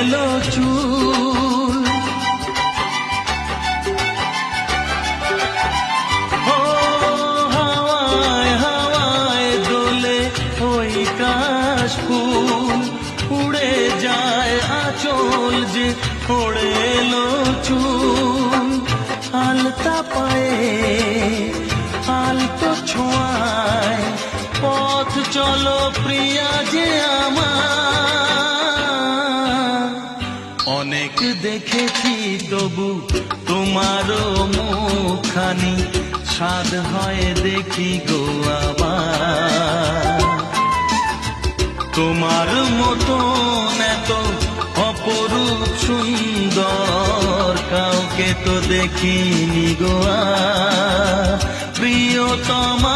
এলো চুল। ও হাওয়ায় হাওয়ায় দোলে ওই কাশ ফুল, উড়ে যায় আঁচল যে ওড়ে এলো চুল। আলতা পায়ে আলতো ছোঁয়ায় পথ চলো প্রিয়া যে আমার। অনেক দেখেছি তবু তোমারও মুখখানি, স্বাদ হয় দেখি গো আবার। তোমার মতন এত অপরূপ সুন্দর কাউকে তো দেখিনি গো প্রিয়তমা।